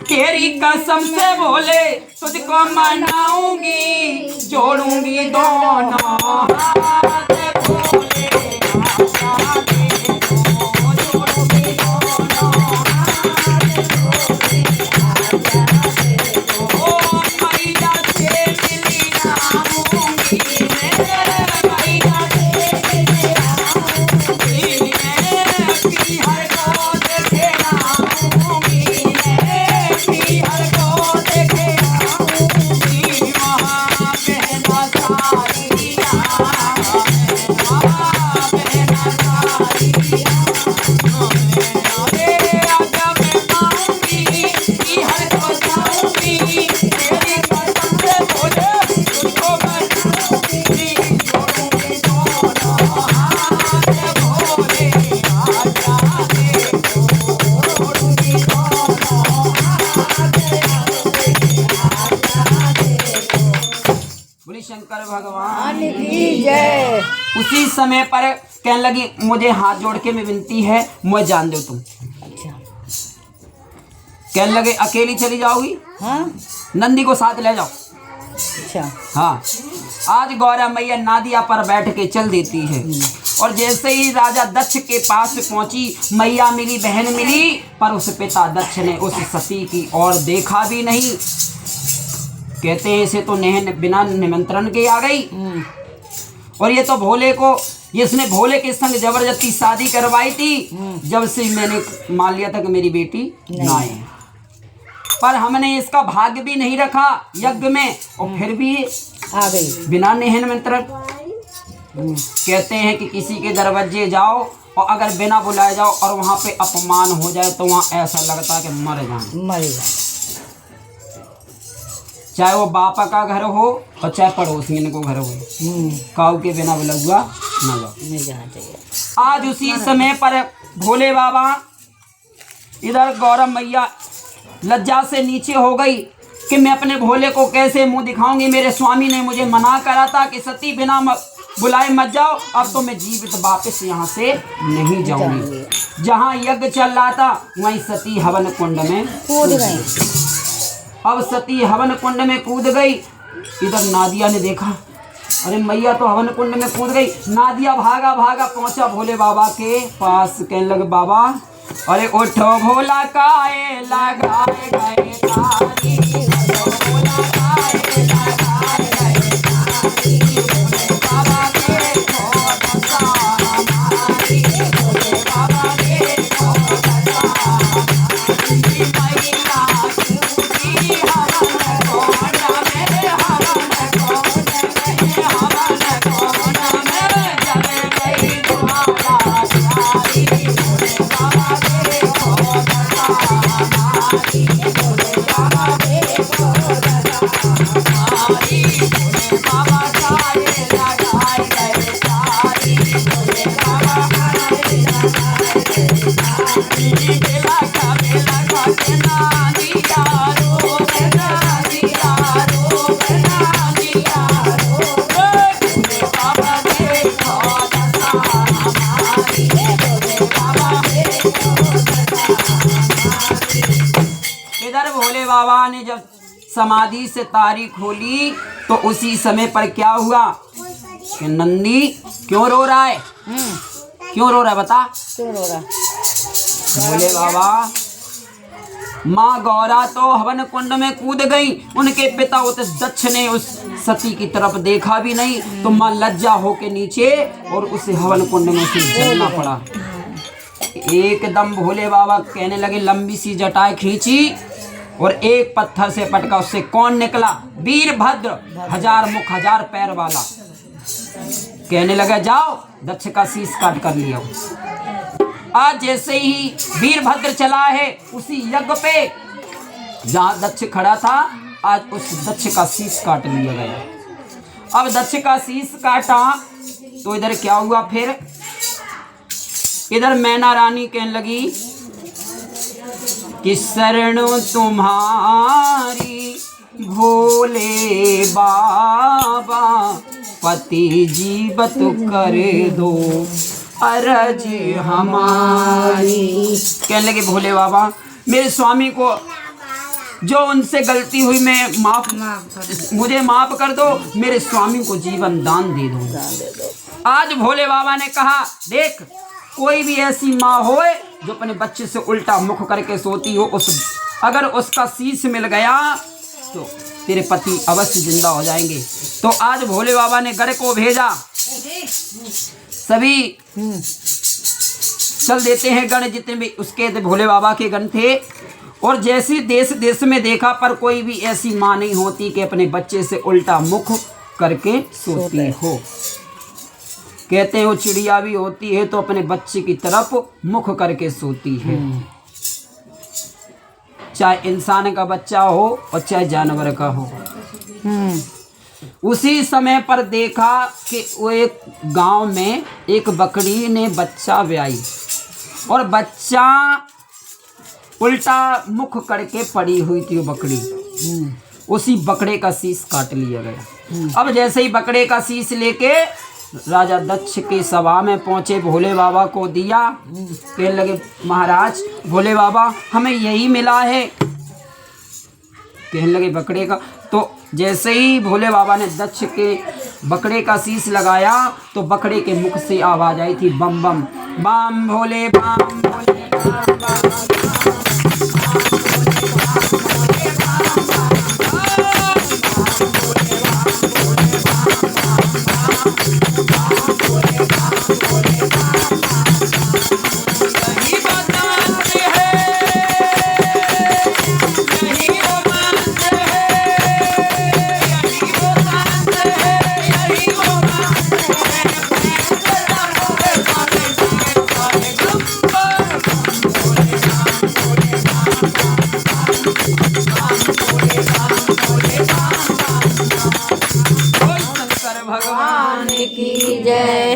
तेरी कसम से बोले तुझको मनाऊंगी, जोड़ूंगी दोनों हाथ बोले आशा दे दो, जोड़ूंगी दोनों हाथ बोले आशा दे दो। ओ मैया से मिली आऊंगी मैं, मैया से मिली आऊंगी मैं, पीहर को देखे आऊंगी मैं, पीहर को देखे आऊंगी, वहाँ बहना सारिया, वहाँ बहना सारिया, अरे आजा मैं आऊंगी, पीहर को जाऊंगी, तेरी कसम से बोले तुझको मनाऊंगी, जोड़ूंगी दोनों हाथ बोले आजा दे दो, जोड़ूंगी दोनों हाथ बोले आजा दे दो। बोले शंकर भगवान की जय। उसी समय पर कहने लगी मुझे हाथ जोड़ के में विनती है, मुझे जान दो तुम। अच्छा कहने लगे अकेली चली जाओगी, हाँ नंदी को साथ ले जाओ। अच्छा हाँ, आज गौरा मैया नादिया पर बैठ के चल देती है। और जैसे ही राजा दक्ष के पास पहुंची, मैया मिली, बहन मिली, पर उस पिता दक्ष ने उस सती की ओर देखा भी नहीं। कहते हैं इसे तो बिना निमंत्रण के आ गई, और ये तो भोले को, इसने भोले के संग जबरदस्ती शादी करवाई थी। जब से मैंने मान लिया था कि मेरी बेटी ना है, पर हमने इसका भाग्य भी नहीं रखा यज्ञ में, और फिर भी आ गई बिना निमंत्रण। कहते हैं कि किसी के दरवाजे जाओ और अगर बिना बुलाए जाओ और वहाँ पे अपमान हो जाए तो वहाँ ऐसा लगता है कि मर जाए, मर गया। चाहे वो बापा का घर हो और चाहे पड़ोसियों को घर हो, काऊ के बिना बुला हुआ न जाओ, नहीं जाना चाहिए। आज उसी समय पर भोले बाबा, इधर गौरव मैया लज्जा से नीचे हो गई कि मैं अपने भोले को कैसे मुंह दिखाऊंगी। मेरे स्वामी ने मुझे मना करा था कि सती बिना बुलाए मत जाओ, अब तो मैं जीवित वापस यहाँ से नहीं जाऊंगी। जहाँ यज्ञ चल रहा था वहीं सती हवन कुंड में कूद गई। अब सती हवन कुंड में कूद गई। इधर नादिया ने देखा, अरे मैया तो हवन कुंड में कूद गई। नादिया भागा भागा पहुंचा भोले बाबा के पास, कहने लगे बाबा अरे उठो भोला काए लगाए गए तारी, उठो भोला काए लगाए गए तारी, भोले बाबा देखो दशा हमारी, भोले बाबा देखो दशा हमारी, मैया क्योंकि हवन कोना में, हवन कोना में, हवन कोना में जल गई तुम्हारा प्यारी, भोले बाबा देखो दशा हमारी, भोले बाबा देखो दशा हमारी, भोले बाबा सारे लगाए गए तारी, भोले बाबा सारे लगाए गए तारी, बेला का के नानी यारो, नानी यारो, नानी यारो, भोले बाबा देखो दशा हमारी, भोले बाबा देखो दशा हमारी। इधर भोले बाबा ने जब समाधि से तारी खोली तो उसी समय पर क्या हुआ कि नंदी क्यों रो रहा है, क्यों रो रहा है बता। क्यों रो रहा? भोले बाबा, माँ गौरा तो हवन कुंड में कूद गई, उनके पिता उस दक्ष ने उस सती की तरफ देखा भी नहीं, तो माँ लज्जा होके नीचे और उस हवन कुंड में से जलना पड़ा। एकदम भोले बाबा कहने लगे, लंबी सी जटाएं खींची और एक पत्थर से पटका, उससे कौन निकला? वीरभद्र, 1000 मुख 1000 पैर वाला। कहने लगा जाओ दक्ष का शीश काट कर लिया। आज जैसे ही वीरभद्र चला है उसी यज्ञ पे जहाँ दक्ष खड़ा था, आज उस दक्ष का शीश काट लिया गया। अब दक्ष का शीश काटा तो इधर क्या हुआ फिर, इधर मैना रानी कहने लगी कि शरण तुम्हारी भोले बाबा, पति जीवत कर दो अरज हमारी। कहने लगे भोले बाबा, मेरे स्वामी को जो उनसे गलती हुई मैं मुझे माफ कर दो, मेरे स्वामी को जीवन दान दे दो। आज भोले बाबा ने कहा, देख कोई भी ऐसी माँ होए जो अपने बच्चे से उल्टा मुख करके सोती हो, अगर उसका शीश मिल गया तो तेरे पति अवश्य जिंदा हो जाएंगे। तो आज भोले बाबा ने गढ़ को भेजा, सभी चल देते हैं गण जितने भी उसके भोले बाबा के गण थे। और जैसी देश देश में देखा पर कोई भी ऐसी माँ नहीं होती कि अपने बच्चे से उल्टा मुख करके सोती हो। कहते हैं वो चिड़िया भी होती है तो अपने बच्चे की तरफ मुख करके सोती है, चाहे इंसान का बच्चा हो और चाहे जानवर का हो। उसी समय पर देखा कि वो एक गांव में एक बकरी ने बच्चा ब्याई और बच्चा उल्टा मुख करके पड़ी हुई थी वो बकरी। उसी बकरे का शीश काट लिया गया। अब जैसे ही बकरे का शीश लेके राजा दक्ष के सभा में पहुंचे, भोले बाबा को दिया, कहने लगे महाराज भोले बाबा हमें यही मिला है। कहने लगे बकरे का। तो जैसे ही भोले बाबा ने दक्ष के बकरे का शीश लगाया तो बकरे के मुख से आवाज आई थी, बम बम बम भोले बम भोले बम बम।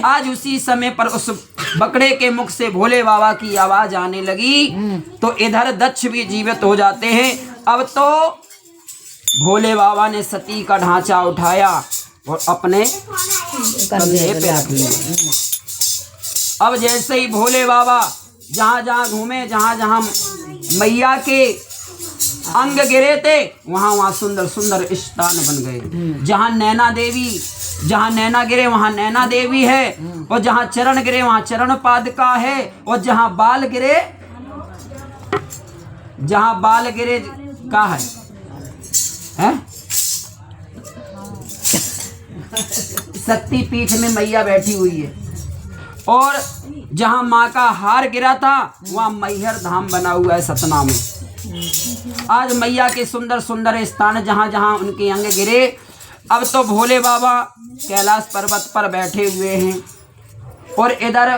आज उसी समय पर उस बकरे के मुख से भोले बाबा की आवाज आने लगी तो इधर दक्ष भी जीवित हो जाते हैं। अब तो भोले बाबा ने सती का ढांचा उठाया और अपने कंधे पे रख लिया। अब जैसे ही भोले बाबा जहाँ जहाँ घूमे, जहाँ जहाँ मैया के अंग गिरे थे वहाँ वहाँ सुंदर सुंदर स्थान बन गए। जहाँ नैना गिरे वहाँ नैना देवी है और जहाँ चरण गिरे वहाँ चरण पादुका है और जहाँ बाल गिरे का है? शक्ति पीठ में मैया बैठी हुई है। और जहाँ माँ का हार गिरा था वहाँ मैहर धाम बना हुआ है सतना में। आज मैया के सुंदर सुंदर स्थान जहाँ जहाँ उनके अंग गिरे। अब तो भोले बाबा कैलाश पर्वत पर बैठे हुए हैं और इधर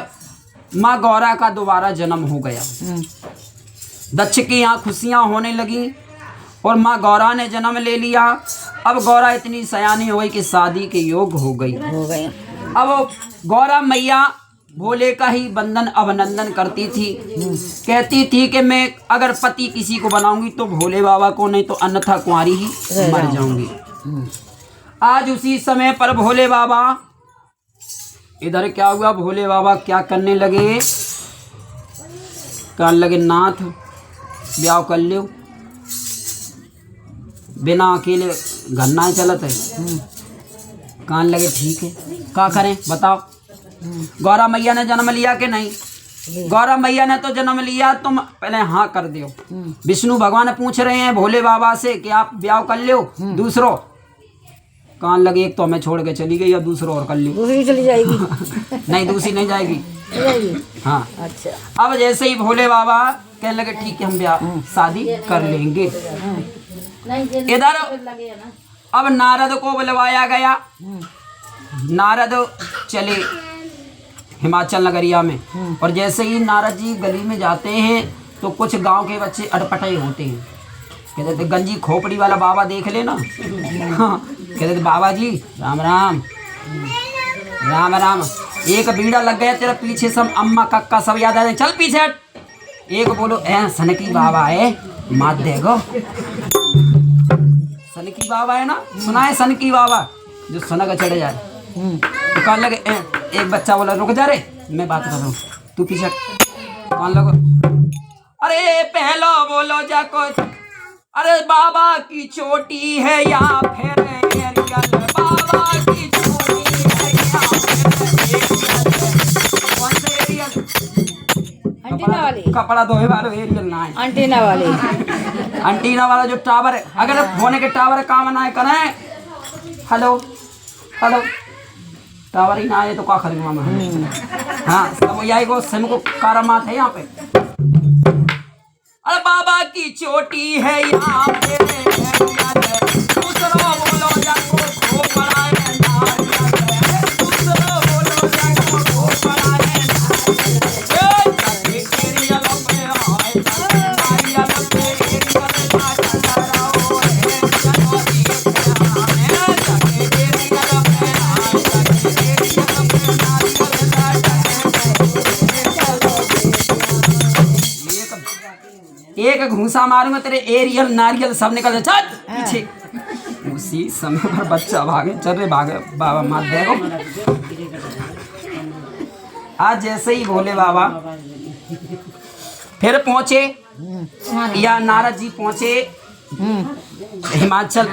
माँ गौरा का दोबारा जन्म हो गया। दक्ष की यहाँ खुशियाँ होने लगी और माँ गौरा ने जन्म ले लिया। अब गौरा इतनी सयानी हो गई कि शादी के योग हो गई। अब गौरा मैया भोले का ही बंधन अभिनंदन करती थी, कहती थी कि मैं अगर पति किसी को बनाऊंगी तो भोले बाबा को, नहीं तो अन्यथा कुंवारी ही मर जाऊंगी। आज उसी समय पर भोले बाबा इधर क्या हुआ, भोले बाबा क्या करने लगे, कहने लगे नाथ ब्याह कर लो, बिना अकेले घर ना चलत है। कहने लगे ठीक है, क्या करें बताओ। गौरा मैया ने जन्म लिया कि नहीं? गौरा मैया ने तो जन्म लिया, तुम पहले हाँ कर दियो। विष्णु भगवान पूछ रहे हैं भोले बाबा से कि आप ब्याह कर लो दूसरो। कहने लगे एक तो हमें छोड़ के चली गई, अब दूसरो और कर लो। दूसरी चली जाएगी? नहीं दूसरी नहीं जाएगी। हाँ अच्छा। अब जैसे ही भोले बाबा कहने लगे ठीक है हम ब्याह शादी कर लेंगे। इधर अब नारद को बुलवाया गया। नारद चले हिमाचल नगरिया में और जैसे ही नारद जी गली में जाते हैं तो कुछ गांव के बच्चे अटपटे होते हैं। कहते थे गंजी खोपड़ी वाला बाबा देख लेना। कहते थे बाबा जी राम राम राम राम। एक बीड़ा लग गया तेरा पीछे, सब अम्मा कक्का सब याद आ जाए, चल पीछे हट। एक बोलो सनकी बाबा है मात देगो। सनकी बाबा है ना, सुना है सनकी बाबा जो सनक चढ़ जाए। तो कहने लगे एक बच्चा बोला रुक जा रे मैं बात कर रहा हूँ तू पीछे। कहने लगे अरे पहलो बोलो जाको, अरे बाबा की चोटी है या फिर एरियल, बाबा की चोटी है या फिर एरियल। कौन सा एरियल? अंटीना वाली, कपड़ा धोए वाला एरियल ना है, अंटीना वाली। एंटीना वाला जो टावर है, अगर फोन के टावर काम ना करें, हेलो हेलो टावर ही ना आए तो क्या करेंगे मामा? हाँ सब यही को सिम को कारामात है यहाँ पे। अरे बाबा की चोटी है यहाँ पे, दूसरो बोलो जाको खो पड़ा है नारियल, दूसरो बोलो जाको खो पड़ा है नारियल। एरियल पे आए नारियल पे एरियल ना चढ़ाओ एरियल एक घूसा मारूंगा तेरे एरियल नारियल सब निकल जाए, चल पीछे। उसी समय पर बच्चा भागे, चल रे भागे बाबा मार देखो। आज जैसे ही बोले बाबा फिर पहुंचे या नारद जी पहुंचे हिमाचल